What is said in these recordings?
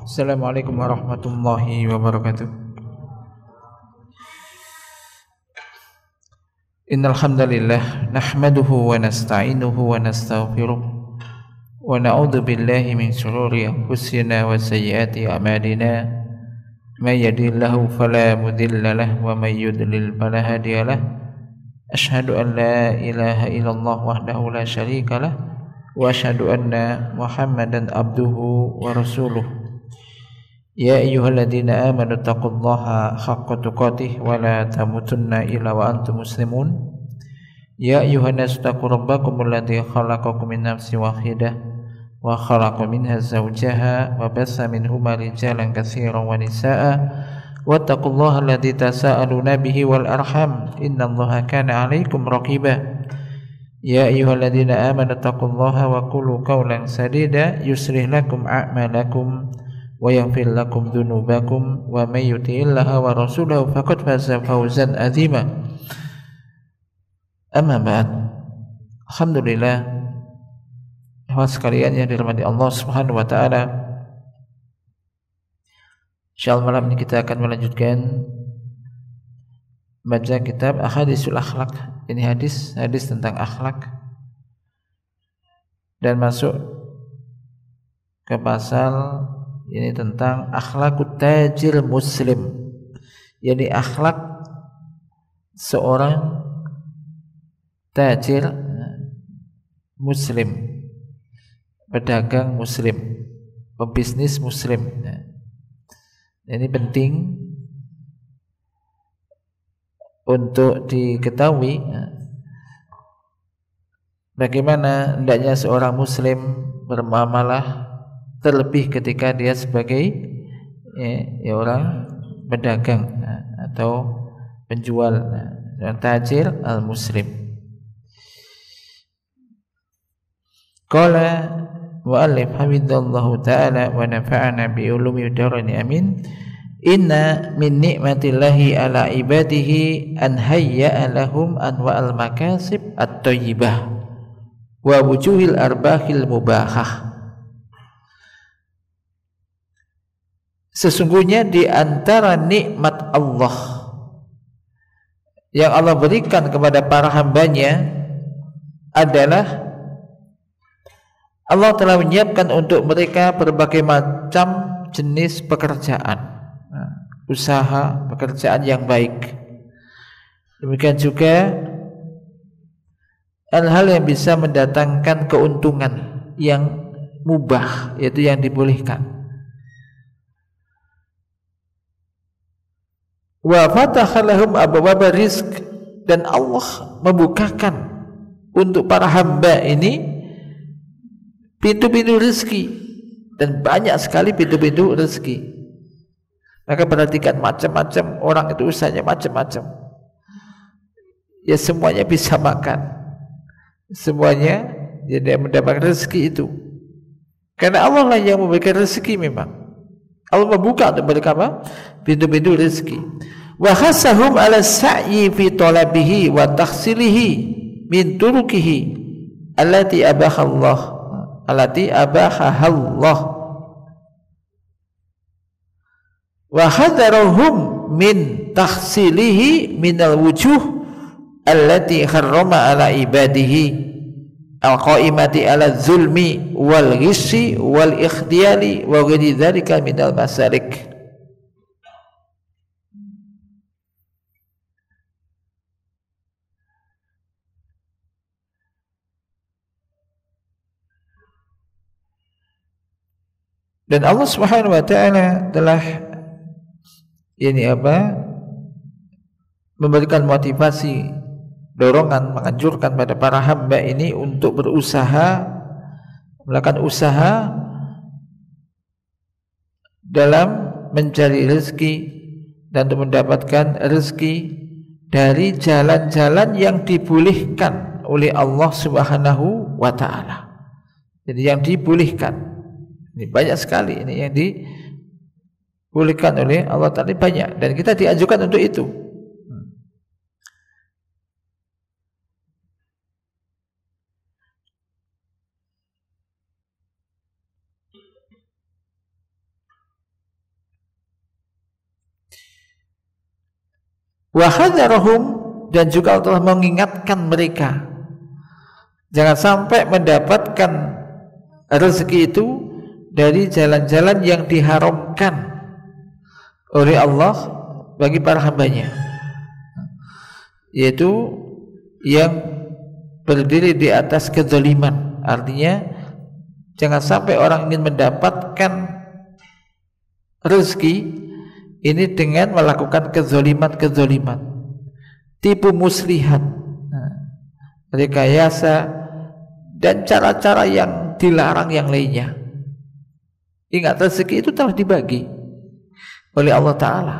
Assalamualaikum warahmatullahi wabarakatuh. Innal hamdalillah nahmaduhu wa nasta'inuhu wa nastaghfiruh wa na'udzu billahi min shururi anfusina wa sayyiati a'malina. May yahdihillahu fala mudilla lahu wa may yudlil fala hadiya lahu. Asyhadu an la ilaha illallah wahdahu la syarika lah wa asyhadu anna Muhammadan abduhu wa rasuluh. Ya ayyuhalladzina amanu taqullaha haqqa tuqatih wa la tamutunna illa wa antum muslimun. Ya ayyuhan nasu taqu rabbakumul ladzi khalaqakum min nafsin wahidah wa khalaqa minha zawjaha wa bassa minhuma rijalan katsiran wa nisaa'a wattaqullaha alladzi tasaaluna bihi wal arham innallaha kana 'alaikum raqiba. Ya ayyuhalladzina amanu taqullaha wa qulu qawlan sadida yuslih lakum a'malakum wa yaghfir lakum dzunubakum wa may yuti'illaha wa rasulahu faqad faza fawzan 'azima. Amma ba'd. Alhamdulillah, hadirin sekalian yang dirahmati Allah Subhanahu wa taala. Insyaallah malam ini kita akan melanjutkan baca kitab Ahadisul Akhlaq. Ini hadis tentang akhlak dan masuk ke pasal ini tentang akhlakut tajir muslim, yakni akhlak seorang tajir muslim, pedagang muslim, pebisnis muslim. Ini penting untuk diketahui bagaimana hendaknya seorang muslim bermuamalah, terlebih ketika dia sebagai orang pedagang atau penjual, tajir al-muslim. Qala mu'allif hamidallahu ta'ala wa nafa'ana bi ulumi darani amin. Inna min ni'matillahi ala ibadihi an hayya'a lahum anwa'al makasib at-thayyibah wa wujuhil arbahil mubahah. Sesungguhnya di antara nikmat Allah yang Allah berikan kepada para hambanya adalah Allah telah menyiapkan untuk mereka berbagai macam jenis pekerjaan, usaha, pekerjaan yang baik. Demikian juga hal-hal yang bisa mendatangkan keuntungan yang mubah, yaitu yang dibolehkan. Wa fataha lahum abwaaba rizq, dan Allah membukakan untuk para hamba ini pintu-pintu rezeki, dan banyak sekali pintu-pintu rezeki. Maka perhatikan, macam-macam orang itu usahanya macam-macam. Ya semuanya bisa makan, semuanya jadi mendapat rezeki itu. Karena Allah lah yang memberikan rezeki memang. Allah membuka untuk mereka apa? Pintu-pintu rezeki. Wa khassahum ala sa'yi fi talabihi wa takhsilihi min turukihi allati abahallah wa hadarahum min takhsilihi minal wujuh allati harrama ala ibadihi al-qaimati ala zulmi wal ghissi wal ikhdiyali wa ghairi dzalika minal masalik. Dan Allah Subhanahu wa taala telah memberikan motivasi, dorongan, menganjurkan pada para hamba ini untuk berusaha, melakukan usaha dalam mencari rezeki dan untuk mendapatkan rezeki dari jalan-jalan yang dibolehkan oleh Allah Subhanahu wa taala. Jadi yang dibolehkan. Ini banyak sekali ini yang dibolehkan oleh Allah Ta'ala, banyak, dan kita dianjurkan untuk itu. wa hadzarahum, dan juga Allah mengingatkan mereka jangan sampai mendapatkan rezeki itu dari jalan-jalan yang diharamkan oleh Allah bagi para hambanya, yaitu yang berdiri di atas kezaliman. Artinya jangan sampai orang ingin mendapatkan rezeki ini dengan melakukan kezaliman, tipu muslihat, rekayasa, dan cara-cara yang dilarang yang lainnya. Ingat, rezeki itu telah dibagi oleh Allah Ta'ala.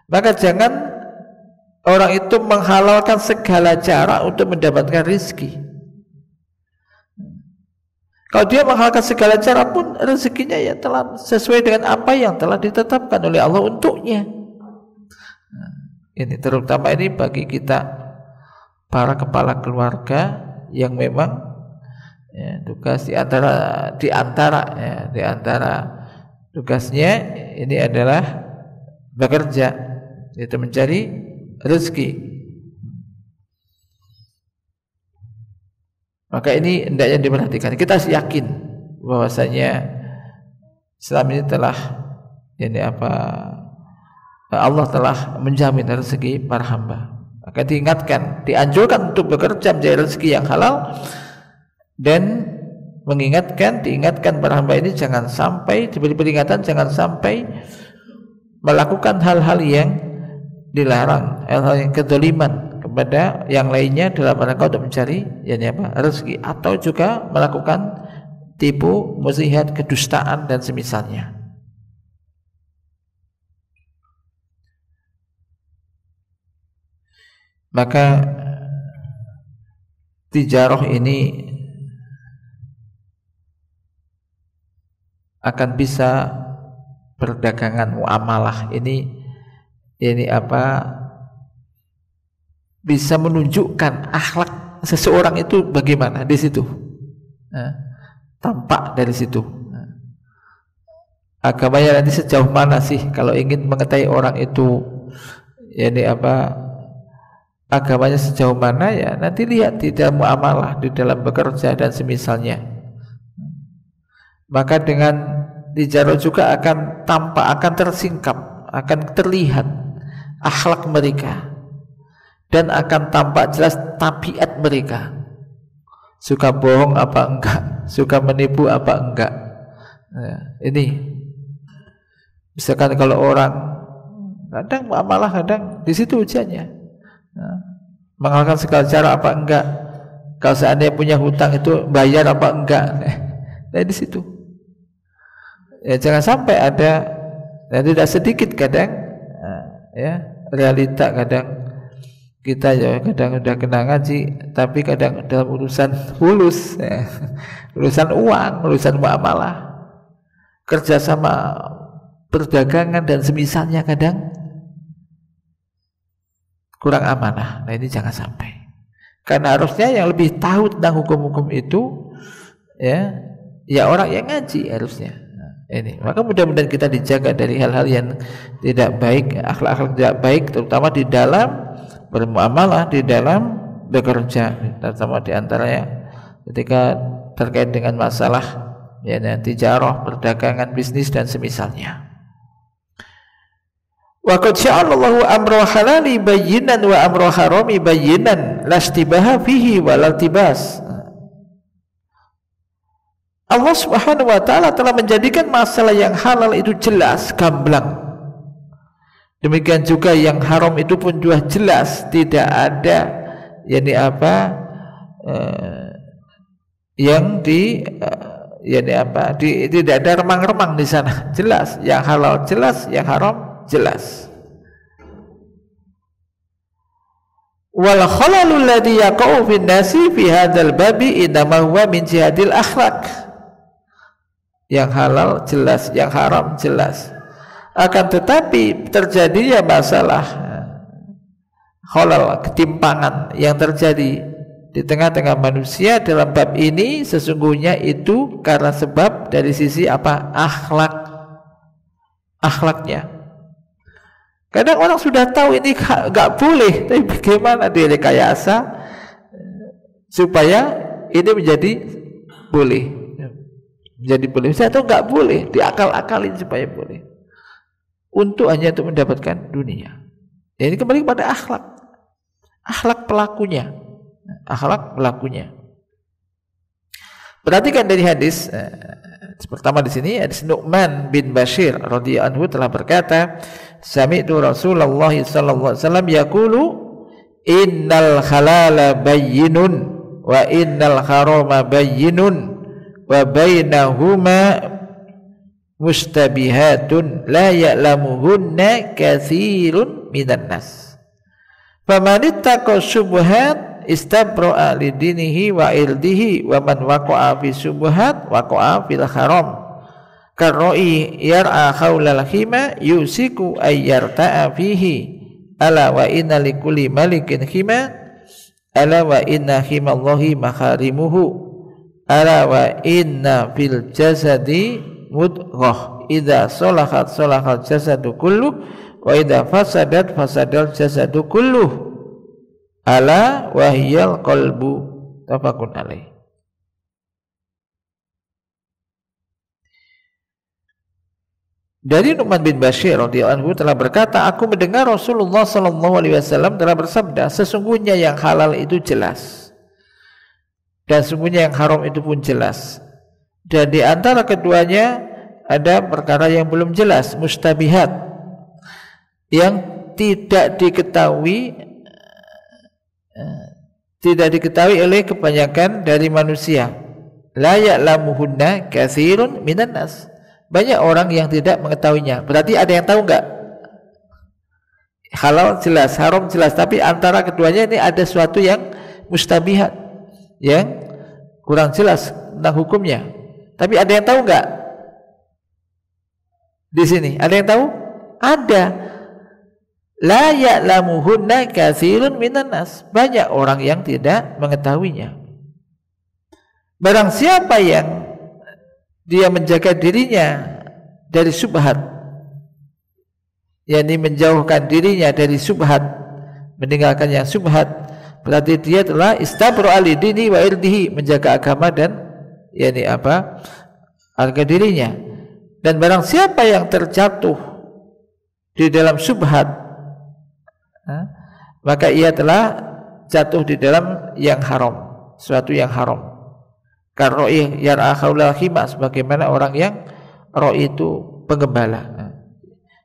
Maka jangan orang itu menghalalkan segala cara untuk mendapatkan rezeki. Kalau dia menghalalkan segala cara pun, rezekinya ya telah sesuai dengan apa yang telah ditetapkan oleh Allah untuknya. Ini terutama ini bagi kita para kepala keluarga yang memang ya, tugas di antara tugasnya ini adalah bekerja, itu mencari rezeki. Maka ini hendaknya diperhatikan. Kita yakin bahwasanya Islam ini telah Allah telah menjamin rezeki para hamba. Maka diingatkan, dianjurkan untuk bekerja mencari rezeki yang halal, dan diingatkan para hamba ini jangan sampai, diberi peringatan jangan sampai melakukan hal-hal yang dilarang, hal-hal yang kezaliman kepada yang lainnya dalam rangka untuk mencari rezeki, atau juga melakukan tipu, muslihat, kedustaan dan semisalnya. Maka tijarah ini akan bisa perdagangan muamalah ini bisa menunjukkan akhlak seseorang itu bagaimana di situ. Tampak dari situ. Agamanya nanti sejauh mana sih kalau ingin mengetahui orang itu agamanya sejauh mana, ya nanti lihat di dalam muamalah, di dalam bekerja dan semisalnya. Maka dengan tijarah juga akan tampak, akan tersingkap, akan terlihat akhlak mereka, dan akan tampak jelas tabiat mereka, suka bohong apa enggak, suka menipu apa enggak. Ini misalkan kalau orang kadang muamalah, kadang di situ ujiannya, menghalalkan segala cara apa enggak, kalau seandainya punya hutang itu bayar apa enggak. Nah di situ ya jangan sampai ada, dan tidak sedikit kadang realita, kadang kita kadang udah kena ngaji tapi kadang dalam urusan fulus, urusan uang, urusan muamalah, kerjasama perdagangan dan semisalnya kadang kurang amanah. Nah ini jangan sampai, karena harusnya yang lebih tahu tentang hukum-hukum itu ya orang yang ngaji harusnya. Ini maka mudah-mudahan kita dijaga dari hal-hal yang tidak baik, akhlak-akhlak tidak baik, terutama di dalam bermuamalah, di dalam bekerja, terutama di antaranya ketika terkait dengan masalah tijarah, perdagangan, bisnis dan semisalnya. Wa qad ja'alallahu amra halali bayyinan wa amra harami bayyinan la istibaha fihi wa la iltibas. Allah Subhanahu wa ta'ala telah menjadikan masalah yang halal itu jelas, gamblang. Demikian juga yang haram itu pun juga jelas, tidak ada tidak ada remang-remang di sana. Jelas, yang halal jelas, yang haram jelas. Wal khalalul ladzi yaqa'u fin nasi fi hadzal babi inma huwa min jihadil akhlaq. Yang halal jelas, yang haram jelas. Akan tetapi terjadinya masalah khalal, ketimpangan yang terjadi di tengah-tengah manusia dalam bab ini sesungguhnya itu karena sebab dari sisi akhlaknya. Kadang orang sudah tahu ini nggak boleh, tapi bagaimana direkayasa supaya ini menjadi boleh, menjadi boleh. Saya tahu nggak boleh, diakal-akalin supaya boleh, untuk hanya untuk mendapatkan dunia. Ya, ini kembali kepada akhlak pelakunya, akhlak pelakunya. Perhatikan dari hadis pertama di sini, hadis Nu'man bin Bashir radhiyallahu anhu telah berkata, sami'tu Rasulullah sallallahu alaihi wasallam yaqulu innal halala bayyinun wa innal harama bayyinun wa bainahuma mustabihatun la ya'lamuhunna katsirun minan nas. Faman ittaqa syubhat istabra'a lidinihi wa irdihi wa man waqa'a fi syubhat waqa'a fil haram. Karoi yar'a khawlal khima yusiku ayyarta'a fihi ala wa inna likulli malikin khima ala wa inna khimallahi makharimuhu ala wa inna fil jasadi mudghah idza salahat salahal jasadu kullu wa idza fasadat fasadal jasadu kullu ala wa hiyal qalbu. Tafaqun alaih. Dari Nu'man bin Bashir radhiyallahu anhu telah berkata, aku mendengar Rasulullah sallallahu alaihi wasallam telah bersabda, sesungguhnya yang halal itu jelas dan sesungguhnya yang haram itu pun jelas, dan di antara keduanya ada perkara yang belum jelas, mustabihat, yang tidak diketahui oleh kebanyakan dari manusia. La ya'lamuhunna katsirun minan nas. Banyak orang yang tidak mengetahuinya. Berarti ada yang tahu enggak? Halal jelas, haram jelas, tapi antara keduanya ini ada sesuatu yang mustabihat, yang kurang jelas tentang hukumnya. Tapi ada yang tahu enggak? Di sini ada yang tahu? Ada. La ya'lamuhunna katsirun minan nas. Banyak orang yang tidak mengetahuinya. Barang siapa yang dia menjaga dirinya dari subhat, yakni menjauhkan dirinya dari subhat, meninggalkan yang subhat, berarti dia telah istabra li dini wa irdihi, menjaga agama dan yakni harga dirinya. Dan barang siapa yang terjatuh di dalam subhat, maka ia telah jatuh di dalam yang haram, sesuatu yang haram. Karoi yar'a khawlal khima, sebagaimana orang yang roi itu penggembala,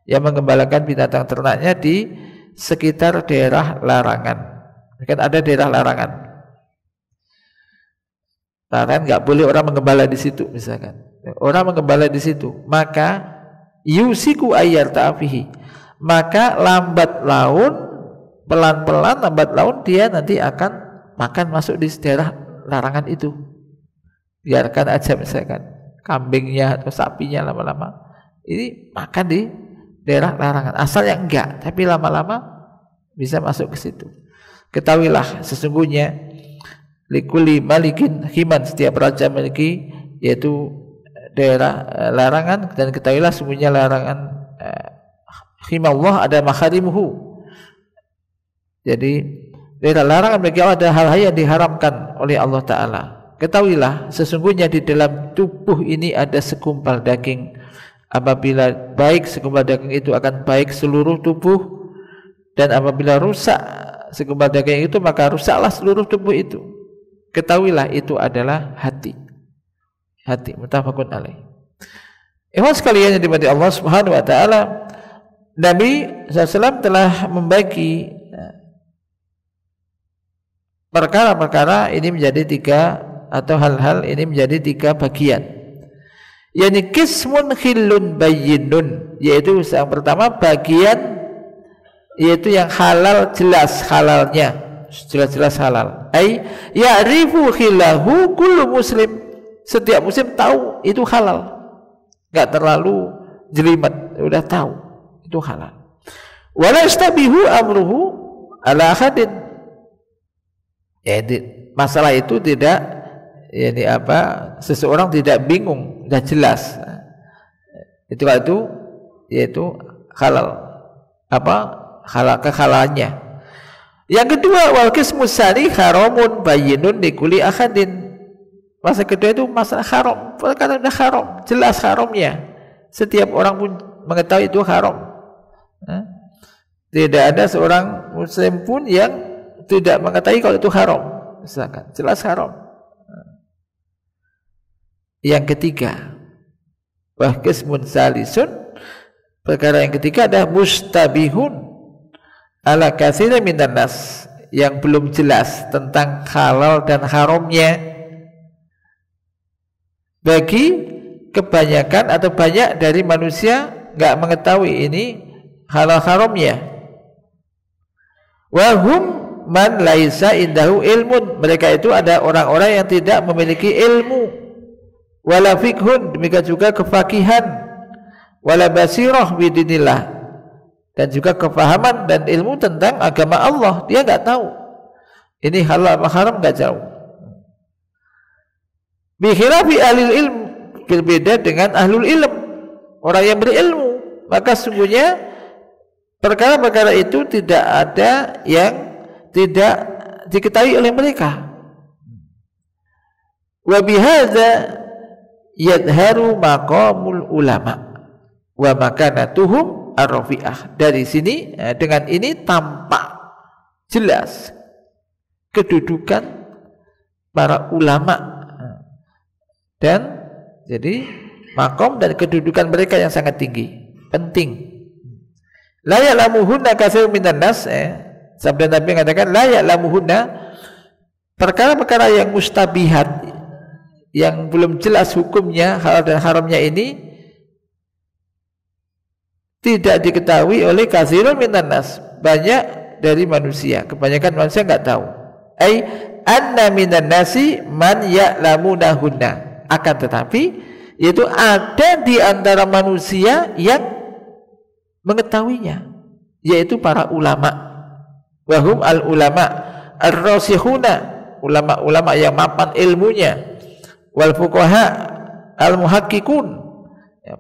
yang menggembalakan binatang ternaknya di sekitar daerah larangan. Kan ada daerah larangan, nggak boleh orang menggembala di situ. Misalkan orang menggembala di situ, maka yusiku ayyarta'a fihi, maka lambat laun, pelan-pelan lambat laun dia nanti akan makan masuk di daerah larangan itu. Biarkan aja misalkan kambingnya atau sapinya lama-lama ini makan di daerah larangan, asalnya enggak, tapi lama-lama bisa masuk ke situ. Ketahuilah sesungguhnya likulli malikin himan, setiap raja memiliki yaitu daerah larangan, dan ketahuilah sesungguhnya larangan himallah ada makharimuhu. Jadi daerah larangan bagi Allah ada hal-hal yang diharamkan oleh Allah Ta'ala. Ketahuilah sesungguhnya di dalam tubuh ini ada segumpal daging. Apabila baik segumpal daging itu akan baik seluruh tubuh, dan apabila rusak segumpal daging itu maka rusaklah seluruh tubuh itu. Ketahuilah itu adalah hati. Hati. Muttafaqun alaih. Ikhwan sekalian yang dimati Allah Subhanahu wa taala, Nabi SAW telah membagi perkara-perkara ini menjadi tiga, atau hal-hal ini menjadi tiga bagian. Yani qismun khillun bayyinun, yaitu yang pertama bagian yaitu yang halal, jelas halalnya, jelas-jelas halal. Ai ya'rifu khillahu kullu muslim, setiap muslim tahu itu halal, enggak terlalu jelimet, udah tahu itu halal. Wala yastabihu amruhu ala ahadin, jadi masalah itu tidak, yani seseorang tidak bingung, sudah jelas itu yaitu halal. kekalahannya. Yang kedua, wal qismu tsani haramun bayyinun likuli ahadin. Masa kedua itu masalah haram, perkara haram, jelas haramnya. Setiap orang pun mengetahui itu haram. Tidak ada seorang muslim pun yang tidak mengetahui kalau itu haram. Misalkan, jelas haram. Yang ketiga, wa qismun salisun, perkara yang ketiga adalah mustabihun ala katsirin minan nas, yang belum jelas tentang halal dan haramnya bagi kebanyakan atau banyak dari manusia, nggak mengetahui ini halal haramnya. Wa hum man laisa indahu ilmun, mereka itu ada orang-orang yang tidak memiliki ilmu, wala fiqhun, demikian juga kefakihan, wala basirah bidinillah, dan juga kefahaman dan ilmu tentang agama Allah. Dia nggak tahu ini halal atau haram, nggak jauh. Bi khilafi ahlil ilm, berbeda dengan ahlul ilm, orang yang berilmu. Maka sungguhnya perkara-perkara itu tidak ada yang tidak diketahui oleh mereka. Wa bihadza yadharu maqamul ulama wa makanatuhum ar-rafi'ah. Dari sini, dengan ini tampak jelas kedudukan para ulama, dan jadi makom dan kedudukan mereka yang sangat tinggi, penting. La ya'lamuhunna katsirun minan nas, sabda Nabi mengatakan la ya'lamuhunna, perkara-perkara yang mustabihat, yang belum jelas hukumnya, halal dan haramnya ini tidak diketahui oleh katsirun minan nas, banyak dari manusia, kebanyakan manusia nggak tahu. Ai anna minan nasi man ya'lamunahunna, akan tetapi yaitu ada di antara manusia yang mengetahuinya, yaitu para ulama. Wahum al ulama ar-rasihuna, ulama-ulama yang mapan ilmunya, wal fuqaha al muhaqqiqun,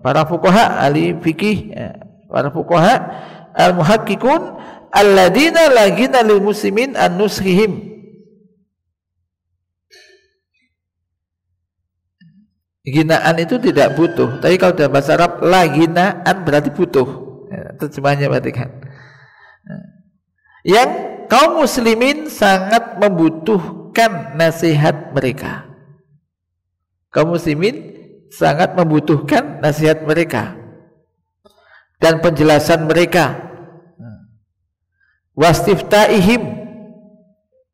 para fuqaha ahli fikih, para fuqaha al muhaqqiqun alladzina la ghina lil muslimin an nushihim. Ginaan itu tidak butuh, tapi kalau dalam bahasa Arab la ginaan berarti butuh, terjemahnya berarti kan. Yang kaum muslimin sangat membutuhkan nasihat mereka. Kaum muslimin sangat membutuhkan nasihat mereka dan penjelasan mereka. Wastiftaihim,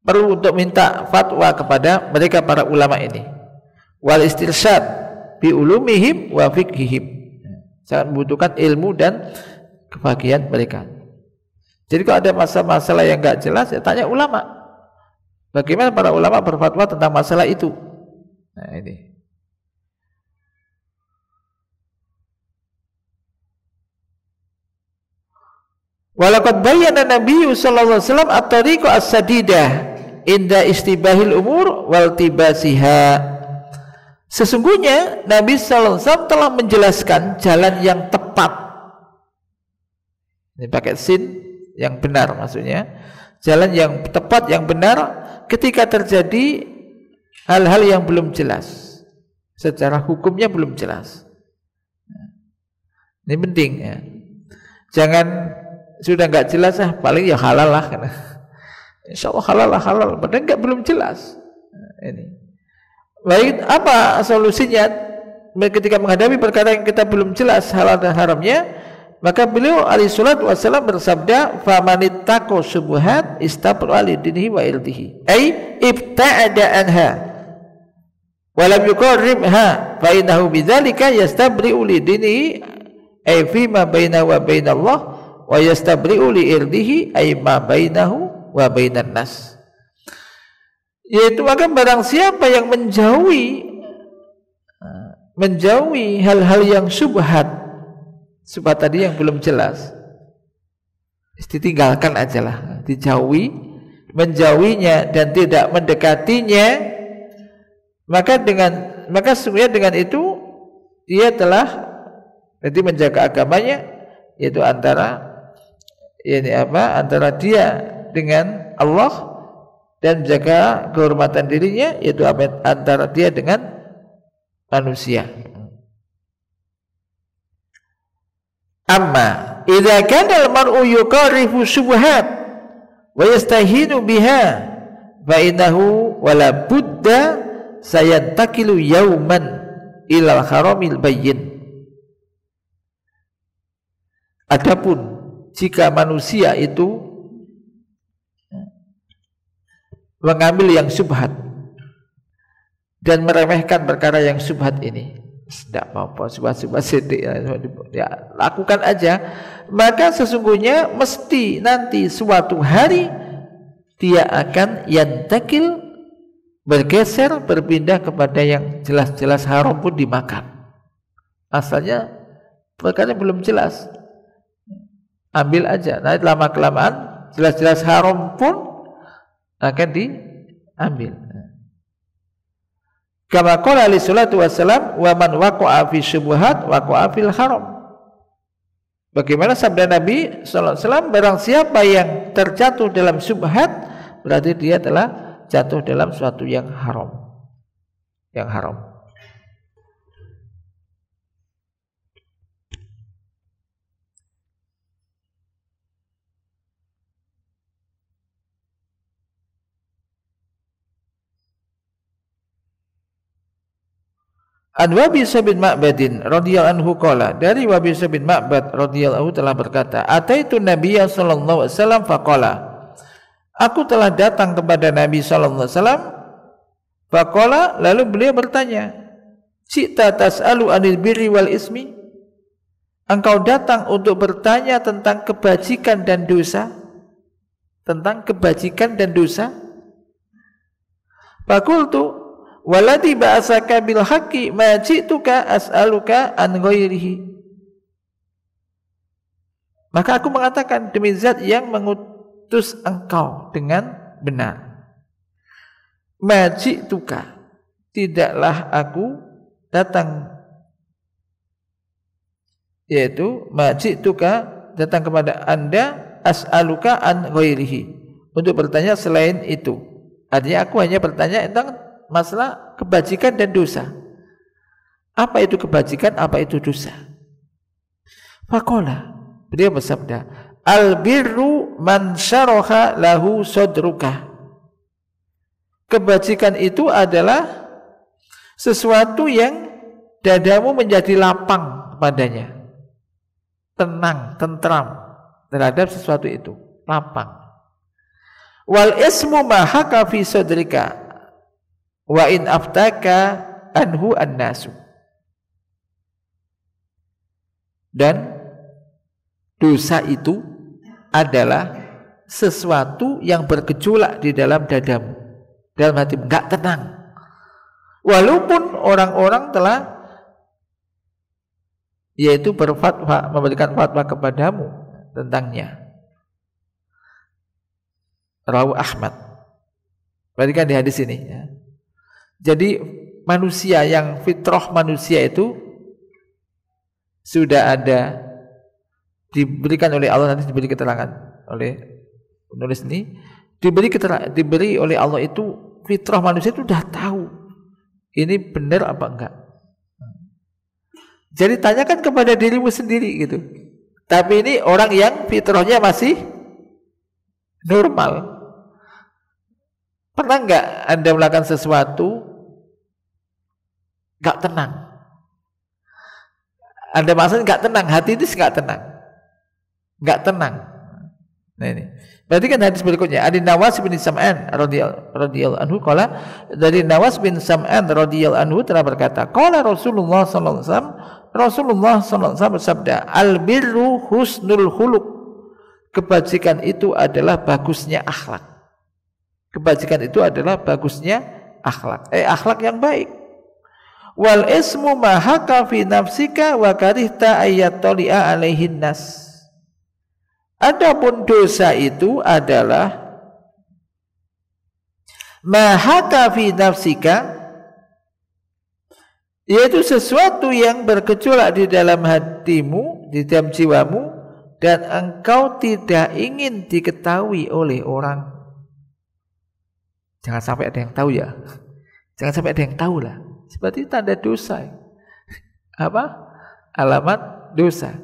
perlu untuk minta fatwa kepada mereka para ulama ini. Wal istirsyad bi ulumihim wa fiqhihim, sangat membutuhkan ilmu dan kefakihan mereka. Jadi kalau ada masalah-masalah yang enggak jelas, ya tanya ulama. Bagaimana para ulama berfatwa tentang masalah itu? Nah, ini. Walaqad bayyana Nabi sallallahu alaihi wasallam at-tariqa as-sadidah inda istibahil umur wal tibasiha. Sesungguhnya Nabi sallallahu alaihi wasallam telah menjelaskan jalan yang tepat. Ini pakai sin, yang benar maksudnya. Jalan yang tepat, yang benar ketika terjadi hal-hal yang belum jelas, secara hukumnya belum jelas. Ini penting ya. Jangan sudah nggak jelas, paling ya halal lah, insya Allah halal lah, halal, padahal nggak, belum jelas. Ini baik, apa solusinya ketika menghadapi perkara yang kita belum jelas halal dan haramnya? Maka beliau alaihi salatu wassalam bersabda, famanittaqo syubhat istabra li dinihi wa irdihi, ai ibta'ada anha wa lam yuqarribha fa innahu bidzalika yastabri'u li dinihi ai fi ma bainahu wa bainallah wa yastabri'u li irdihi ay ma bainahu wa bainan nas. Yaitu maka barang siapa yang menjauhi hal-hal yang syubhat tadi yang belum jelas, ditinggalkan aja lah, dijauhi, menjauhinya dan tidak mendekatinya, maka sebenarnya dengan itu dia telah berarti menjaga agamanya, yaitu antara antara dia dengan Allah dan menjaga kehormatan dirinya, yaitu antara dia dengan manusia. Amma idza kana al-mar'u yuqarifu syubhat wa yastahinu biha fa innahu wala budda sayantakilu yauman ilal haramil bayyin. Adapun jika manusia itu mengambil yang syubhat dan meremehkan perkara yang syubhat ini, tidak apa-apa, syubhat sidik ya, lakukan aja, maka sesungguhnya mesti nanti suatu hari dia akan yantakil, bergeser, berpindah kepada yang jelas-jelas haram pun dimakan. Asalnya perkara belum jelas, ambil aja. Nah, lama-kelamaan jelas-jelas haram pun akan diambil. Kama qala alaihi salatu wassalam, wa man waqa'a fi syubhat waqa'a fil haram. Bagaimana sabda Nabi sallallahu alaihi wasallam, barang siapa yang terjatuh dalam syubhat berarti dia telah jatuh dalam suatu yang haram. Yang haram. An Wabisa bin Ma'badin radhiyallahu anhu qala, dari Wabisa bin Ma'bad radhiyallahu anhu telah berkata, ataitu Nabiyya sallallahu alaihi wasallam faqala, aku telah datang kepada Nabi sallallahu alaihi wasallam, faqala, lalu beliau bertanya, cita tas'alu anil birri wal ismi, engkau datang untuk bertanya tentang kebajikan dan dosa, tentang kebajikan dan dosa. Faqultu walladzi ba'asaka bil haqqi ma ji'tuka as'aluka an ghairihi. Maka aku mengatakan, demi zat yang mengutus engkau dengan benar, ma ji'tuka, tidaklah aku datang, yaitu ma ji'tuka, datang kepada anda, as'aluka an ghairihi, untuk bertanya selain itu. Artinya aku hanya bertanya tentang masalah kebajikan dan dosa. Apa itu kebajikan, apa itu dosa? Faqala, beliau bersabda, al birru man syaraha lahu sadruka. Kebajikan itu adalah sesuatu yang dadamu menjadi lapang padanya, tenang, tentram terhadap sesuatu itu, lapang. Wal ismu ma haka fi sadrika wa in aftaka anhu an-nasu. Dan dosa itu adalah sesuatu yang bergejolak di dalam dadamu, dalam hati, enggak tenang, walaupun orang-orang telah yaitu berfatwa, memberikan fatwa kepadamu tentangnya. Rawi Ahmad. Perhatikan di hadis ini ya. Jadi manusia yang fitrah manusia itu sudah ada, diberikan oleh Allah, nanti diberi keterangan oleh penulis ini, diberi oleh Allah itu, fitrah manusia itu sudah tahu ini benar apa enggak. Jadi tanyakan kepada dirimu sendiri gitu. Tapi ini orang yang fitrahnya masih normal. Pernah enggak Anda melakukan sesuatu enggak tenang? Anda maksud enggak tenang, hati itu enggak tenang. Enggak tenang. Nah ini. Berarti kan hadis berikutnya, ada Nawas bin Sam'an radhiyallahu anhu qala, dari Nawas bin Sam'an radhiyallahu anhu telah berkata, qala Rasulullah sallallahu alaihi wasallam, Rasulullah sallallahu alaihi wasallam bersabda, al birru husnul khuluq. Kebajikan itu adalah bagusnya akhlak. Kebajikan itu adalah bagusnya akhlak, akhlak yang baik. Wal ismu ma haka fi nafsika wa karihta ayyatali'a alaihin nas. Adapun dosa itu adalah ma haka fi nafsika, yaitu sesuatu yang bergejolak di dalam hatimu, di dalam jiwamu, dan engkau tidak ingin diketahui oleh orang. Jangan sampai ada yang tahu ya. Jangan sampai ada yang tahu lah. Seperti tanda dosa. Apa? Alamat dosa.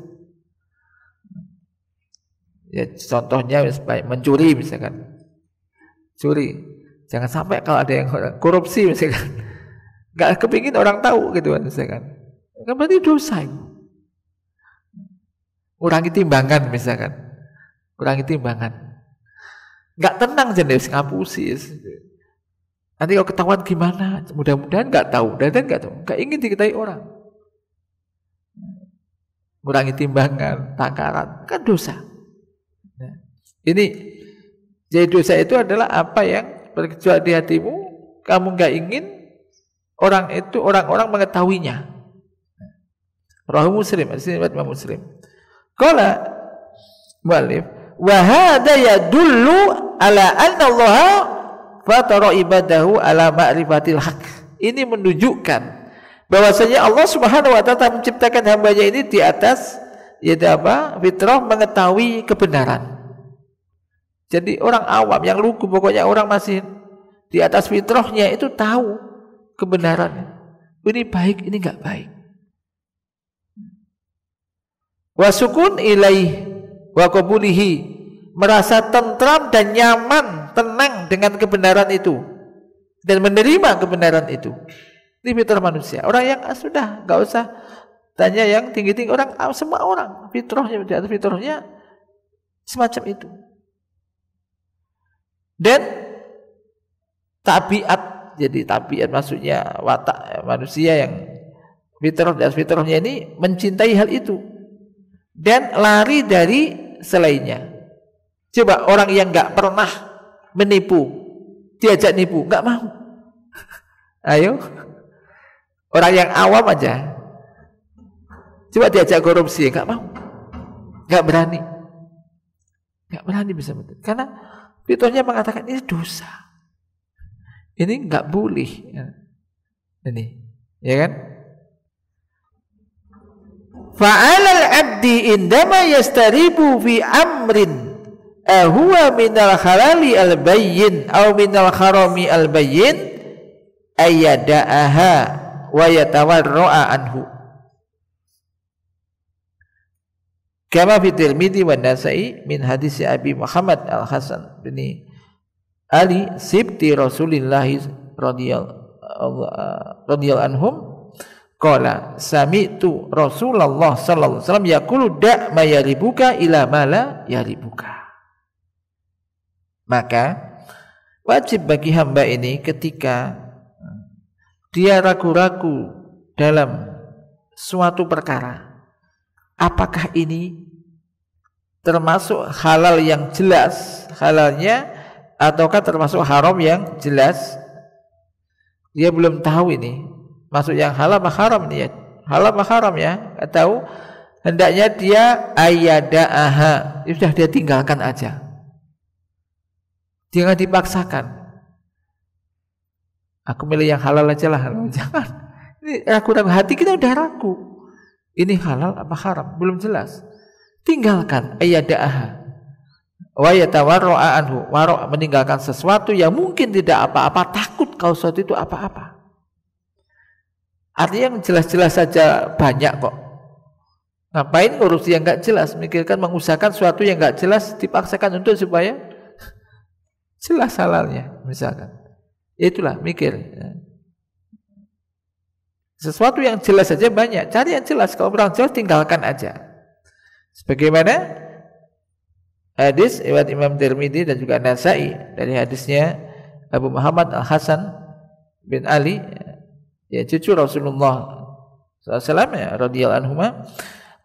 Ya, contohnya mencuri misalkan. Curi. Jangan sampai kalau ada yang korupsi misalkan. Gak kepingin orang tahu gitu misalkan. Kan berarti dosa. Kurangi timbangan misalkan. Kurangi timbangan. Gak tenang jenis ngapusi. Nanti kalau ketahuan gimana? Mudah-mudahan gak tahu. Dan gak tahu. Gak ingin diketahui orang. Kurangi timbangan, takaran. Kan dosa. Ini jadi dosa itu adalah apa yang bergejolak di hatimu, kamu gak ingin orang-orang mengetahuinya. Rawahu Muslim, hadis Imam Muslim. Qala mu'allif wa hadha yadullu ala anna Allah fatara ibadahu ala ma'rifatil haq. Ini menunjukkan bahwasanya Allah Subhanahu wa taala menciptakan hambanya ini di atas fitrah mengetahui kebenaran. Jadi orang awam yang lugu, pokoknya orang masih di atas fitrahnya itu tahu kebenarannya. Ini baik, ini enggak baik. Wasukun ilaih wa qabulihi, merasa tentram dan nyaman, tenang dengan kebenaran itu dan menerima kebenaran itu. Ini fitrah manusia. Orang yang sudah enggak usah tanya yang tinggi-tinggi, orang semua orang fitrahnya di atas fitrahnya semacam itu. Dan tabiat, jadi tabiat maksudnya watak manusia yang fitrah dan fitrahnya ini mencintai hal itu dan lari dari selainnya. Coba orang yang nggak pernah menipu diajak nipu nggak mau. Ayo, orang yang awam aja coba diajak korupsi nggak mau, nggak berani bisa betul karena fitrahnya mengatakan ini dosa, ini nggak boleh, ini, ya kan? Fa'alal abdi indama yastaribu fi amrin huwa minal halali al-bayyin aw minal harami al-bayyin ayyada'aha wa yatawarra'a anhu. Kama fi Tirmidzi wa Nasa'i min hadis Abi Muhammad Al-Hasan bin Ali sibti Rasulillah radhiyallahu anhum qala sami'tu Rasulullah sallallahu alaihi wasallam yaqulu da' ma yaribuka ila ma la yaribuka. Maka wajib bagi hamba ini ketika dia ragu-ragu dalam suatu perkara, apakah ini termasuk halal yang jelas halalnya ataukah termasuk haram yang jelas? Dia belum tahu ini masuk yang halal apa haram ini ya, halal apa haram ya, atau hendaknya dia ayyada'aha, sudah dia tinggalkan aja, jangan dipaksakan. Aku milih yang halal aja lah, jangan. Ini ragu-ragu, hati kita udah ragu. Ini halal apa haram? Belum jelas. Tinggalkan ayyada'aha. Wa yatawarra'a anhu. Wara' meninggalkan sesuatu yang mungkin tidak apa-apa, takut kalau sesuatu itu apa-apa. Artinya yang jelas-jelas saja banyak kok. Ngapain ngurusi yang enggak jelas? Mikirkan mengusahakan sesuatu yang enggak jelas dipaksakan untuk supaya jelas halalnya misalkan. Itulah mikir. Sesuatu yang jelas saja banyak, cari yang jelas. Kalau kurang jelas tinggalkan aja. Sebagaimana hadis riwayat Imam Tirmidzi dan juga Nasa'i dari hadisnya Abu Muhammad Al-Hasan bin Ali, ya cucu Rasulullah SAW ya, radhiyallahu anhu,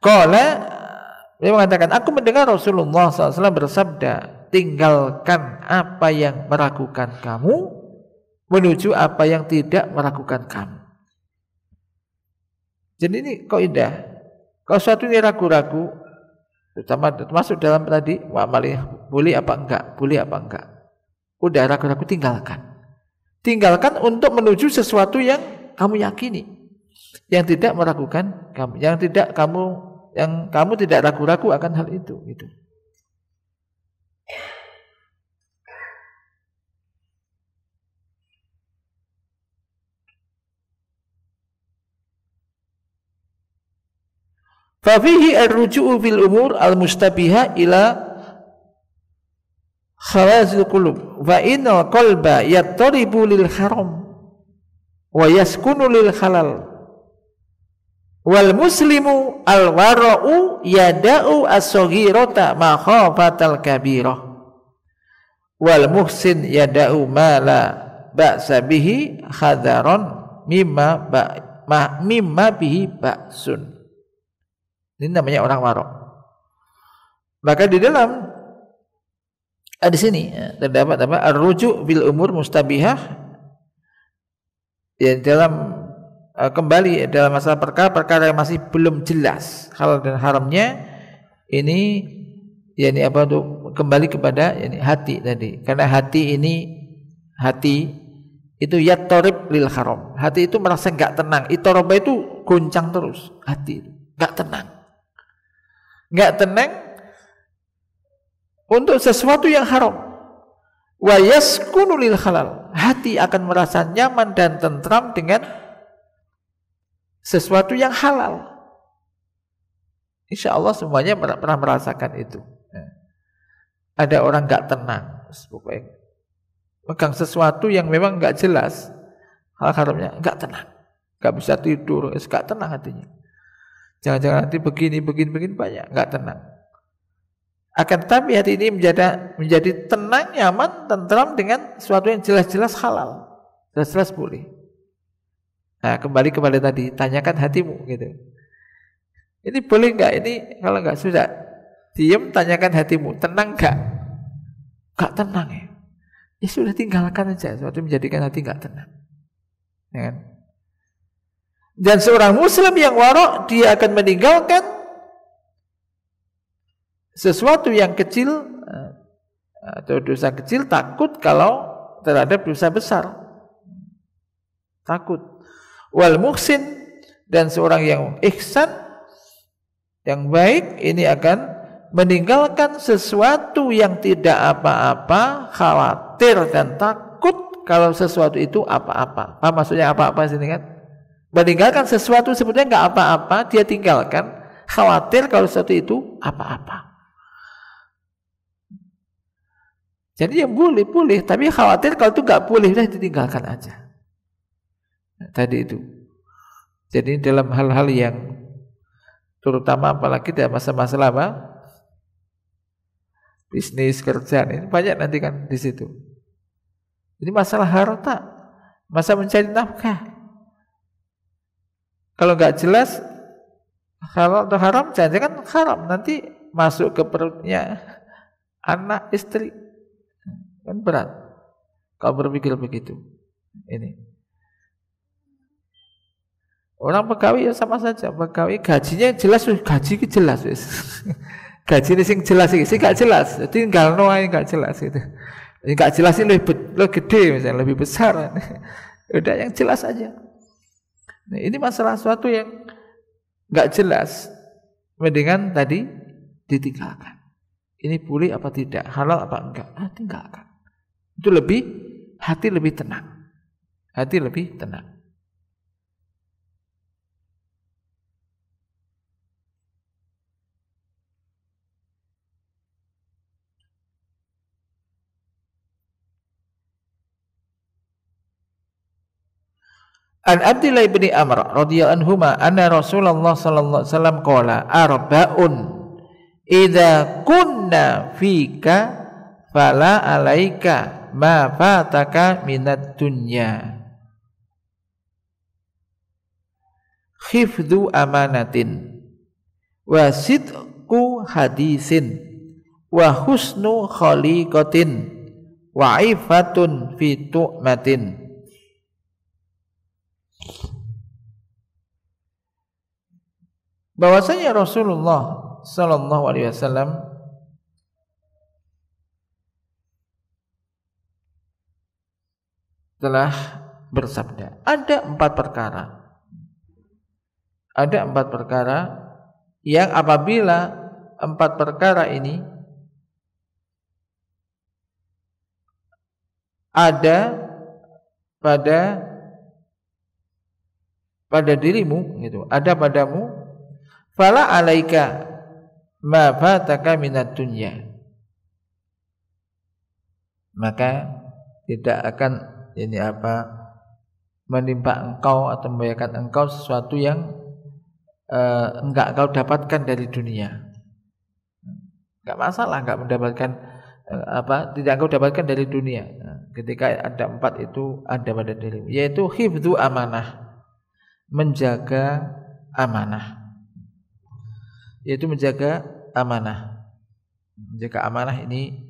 qala, dia mengatakan, aku mendengar Rasulullah SAW bersabda, tinggalkan apa yang meragukan kamu menuju apa yang tidak meragukan kamu. Jadi ini kaidah. Kalau suatu ini ragu-ragu, termasuk dalam tadi boleh apa enggak, boleh apa enggak, udah ragu-ragu tinggalkan untuk menuju sesuatu yang kamu yakini, yang tidak meragukan kamu, yang yang kamu tidak ragu-ragu akan hal itu gitu. Fa fihi ar-ruju'u fil umur al-mustabiha ila khawazil qulub wa innal qalba yattaribu lil haram wa yaskunu lil halal wal muslimu al wara'u yada'u as-saghirata ma khafatal kabirah wal muhsin yada'u ma la ba'sa bihi khadaron mimma bihi ba'sun. Ini namanya orang warok. Maka di dalam di sini terdapat apa? Ar-ruju' bil umur mustabihah, ya dalam kembali dalam masalah perkara-perkara yang masih belum jelas halal dan haramnya. Ini yakni apa tuh? Kembali kepada yakni hati tadi. Karena hati itu yattarib lil haram. Hati itu merasa enggak tenang. Ittoroba itu goncang terus. Hati itu enggak tenang. Enggak tenang untuk sesuatu yang haram. Wa yaskunu lil halal. Hati akan merasa nyaman dan tentram dengan sesuatu yang halal. Insya Allah semuanya pernah merasakan itu. Ada orang enggak tenang, pokoknya megang sesuatu yang memang enggak jelas hal haramnya, enggak tenang, enggak bisa tidur, enggak tenang hatinya. Jangan-jangan nanti begini banyak, enggak tenang. Akan tetapi hati ini menjadi tenang, nyaman, tentram dengan sesuatu yang jelas-jelas halal, jelas-jelas boleh. Nah, kembali kepada tadi, tanyakan hatimu gitu. Ini boleh enggak? Ini kalau enggak sudah diam, tanyakan hatimu, tenang enggak? Enggak tenang ya. Ya sudah tinggalkan aja, sesuatu menjadikan hati enggak tenang. Ya kan? Dan seorang muslim yang warok, dia akan meninggalkan sesuatu yang kecil atau dosa kecil, takut kalau terhadap dosa besar. Takut. Wal muhsin, dan seorang yang ihsan, yang baik, ini akan meninggalkan sesuatu yang tidak apa-apa, khawatir dan takut kalau sesuatu itu apa-apa. Apa maksudnya apa-apa sini kan? Meninggalkan sesuatu sebetulnya enggak apa-apa, dia tinggalkan, khawatir kalau sesuatu itu apa-apa. Jadi yang boleh, tapi khawatir kalau itu enggak boleh, sudah ditinggalkan aja. Nah, tadi itu. Jadi dalam hal-hal yang terutama apalagi dalam masa-masa apa? Bisnis, kerjaan, ini banyak nanti kan di situ. Ini masalah harta, masalah mencari nafkah. Kalau nggak jelas halal atau haram, jangan-jangan haram, nanti masuk ke perutnya anak, istri, kan berat. Kalau berpikir begitu, ini orang pegawai ya sama saja. Pegawai gajinya jelas, gaji jelas, gaji ini sing jelas, sing nggak jelas, jadi tinggal noai nggak jelas gitu. Nggak jelas ini lebih gede, misalnya lebih besar, udah yang jelas aja. Nah, ini masalah sesuatu yang nggak jelas, mendingan tadi ditinggalkan. Ini boleh apa tidak, halal apa enggak, tinggalkan. Itu hati lebih tenang, hati lebih tenang. An Abdillah bin Amr radhiyallahu anhuma anna Rasulullah sallallahu alaihi wasallam qala arba'un idza kunna fika fala alaika ma fataka minad dunya khifdhu amanatin wa sidqu hadisin wa husnu khaliqatin wa ifatun fi tu'matin. Bahwasanya Rasulullah sallallahu alaihi wasallam telah bersabda, ada 4 perkara yang apabila 4 perkara ini ada pada dirimu, gitu, ada padamu, fala alaika ma fataka minad dunya, maka tidak akan menimpa engkau atau membahayakan engkau sesuatu yang enggak kau dapatkan dari dunia. Enggak masalah enggak mendapatkan tidak kau dapatkan dari dunia. Ketika ada 4 itu ada pada dirimu, yaitu hifdzu amanah, menjaga amanah. Yaitu menjaga amanah. Menjaga amanah ini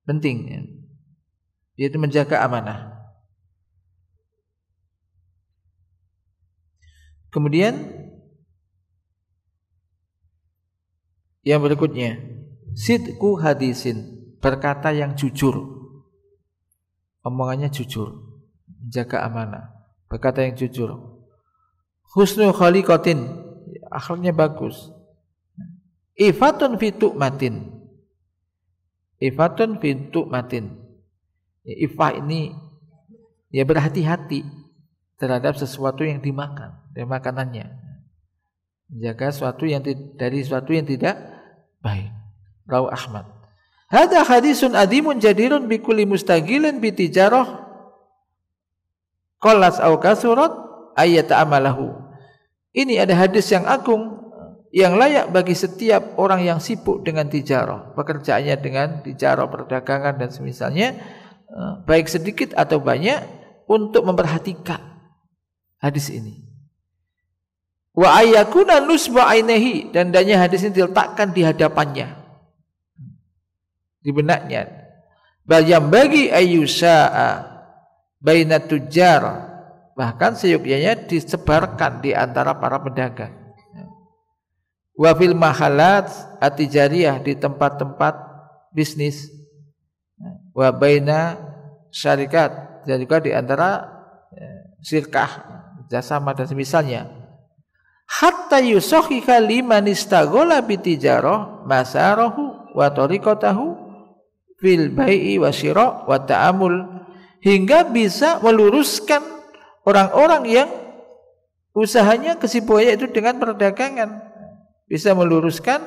penting, yaitu menjaga amanah. Kemudian yang berikutnya, sidqu hadisin, berkata yang jujur, omongannya jujur, menjaga amanah, berkata yang jujur. Husnul khaliqatin, akhlaknya bagus. Ifatun fi tu'matin, ifatun fi tu'matin, ifah ini ya berhati-hati terhadap sesuatu yang dimakan dan makanannya, menjaga sesuatu dari sesuatu yang tidak baik. Rawi Ahmad. Hadza hadisun adimun jadirun bi kulli mustaqilin bi tijarah qallas au kasurat ayat amalahu. Ini ada hadis yang agung yang layak bagi setiap orang yang sibuk dengan tijarah, pekerjaannya dengan tijarah, perdagangan dan semisalnya, baik sedikit atau banyak, untuk memperhatikan hadis ini. Wa ayyakuna nusba ainihi, dan hendaknya hadis ini diletakkan di hadapannya, di benaknya. Bayam bagi ayyusa'a bainat tujar, bahkan seyogyanya disebarkan di antara para pedagang. Wa fil mahalat atijariyah, di tempat-tempat bisnis. Wa baina syarikat, dan juga di antara syirkah, jasama dan semisalnya. Hatta yusahhiha liman istaghala bitijarah masarahu wa tariqatahu fil bai'i wa syira' wa ta'amul, hingga bisa meluruskan orang-orang yang usahanya, kesibukannya itu dengan perdagangan, bisa meluruskan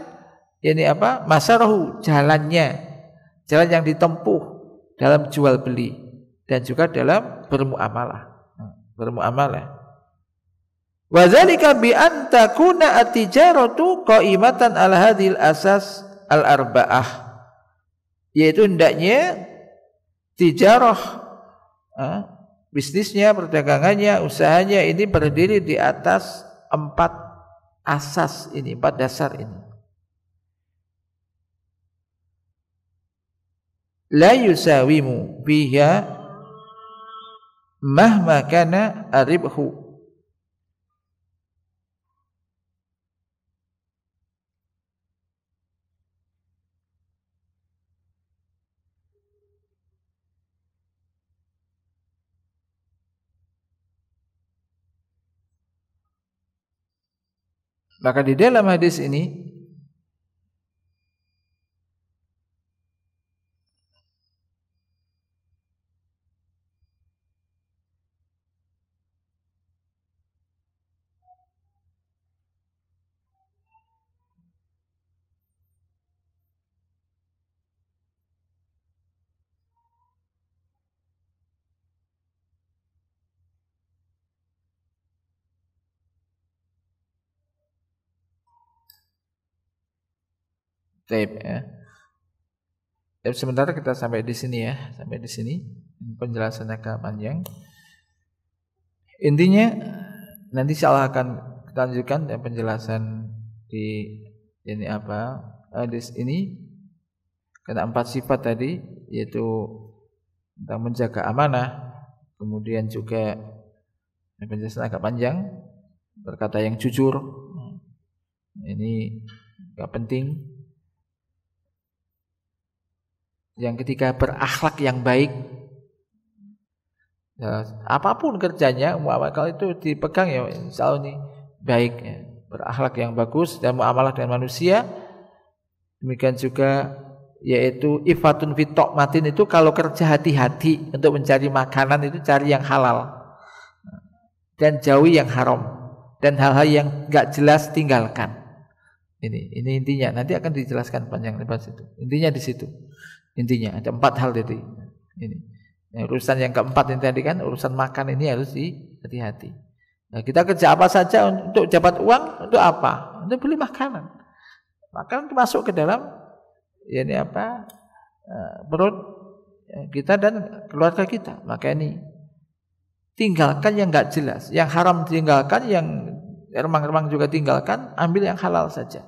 masarahu, jalan yang ditempuh dalam jual beli dan juga dalam bermuamalah. Wa dzalika bi an takuna at-tijaratu qa'imatan ala hadhil asas al-arba'ah, yaitu hendaknya tijarah, bisnisnya, perdagangannya, usahanya ini berdiri di atas 4 asas ini, 4 dasar ini. La yusawimu biha mahma kana aribhu, maka di dalam hadis ini sementara kita sampai di sini ya, sampai di sini penjelasannya agak panjang. Intinya nanti insyaallah akan kita lanjutkan ya, penjelasan di hadis ini, karena 4 sifat tadi, yaitu tentang menjaga amanah, kemudian juga penjelasan agak panjang, berkata yang jujur, ini agak penting. Yang ketiga, berakhlak yang baik, Ya, apapun kerjanya, kalau itu dipegang ya insya Allah ini baik ya. Berakhlak yang bagus dan muamalah dengan manusia. Demikian juga yaitu ifatun fitok matin itu kalau kerja hati-hati untuk mencari makanan itu cari yang halal dan jauhi yang haram dan hal-hal yang enggak jelas tinggalkan. Ini intinya. Nanti akan dijelaskan panjang lebar situ. Intinya di situ. Intinya ada 4 hal tadi. Ini. Nah, urusan yang keempat ini tadi kan urusan makan ini harus hati-hati. Nah, kita kerja apa saja untuk dapat uang untuk apa? Untuk beli makanan. Makanan masuk ke dalam ini apa? Perut kita dan keluarga kita. Maka ini tinggalkan yang enggak jelas, yang haram tinggalkan, yang remang-remang juga tinggalkan, ambil yang halal saja.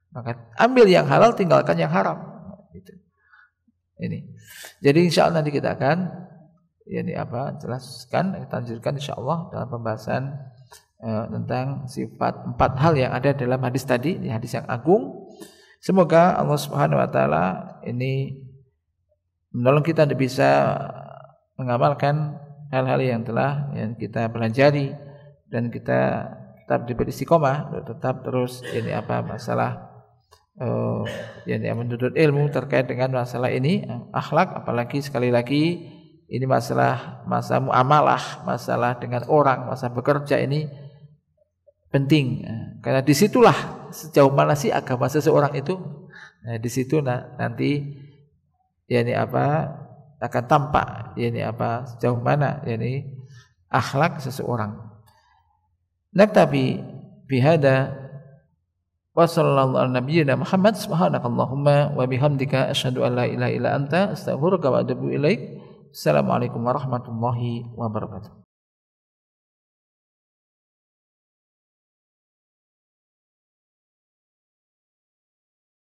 Maka ambil yang halal, tinggalkan yang haram. Gitu. Ini. Jadi insya Allah nanti kita akan jelaskan, kita lanjutkan insya Allah dalam pembahasan tentang sifat 4 hal yang ada dalam hadis tadi, ini hadis yang agung. Semoga Allah Subhanahu Wa Taala ini menolong kita untuk bisa mengamalkan hal-hal yang telah kita pelajari dan kita tetap diberi istiqomah, tetap terus masalah menuntut ilmu terkait dengan masalah ini akhlak, apalagi sekali lagi ini masalah muamalah, masalah dengan orang, masalah bekerja ini penting karena disitulah sejauh mana sih agama seseorang itu. Nah, di situ nanti akan tampak sejauh mana akhlak seseorang. Naktabi bihada wa sallallahu ala nabiyyina Muhammad subhanakallahumma wa bihamdika asyhadu an la ilaha illa anta astaghfiruka wa atubu ilaik. Assalamualaikum warahmatullahi wabarakatuh.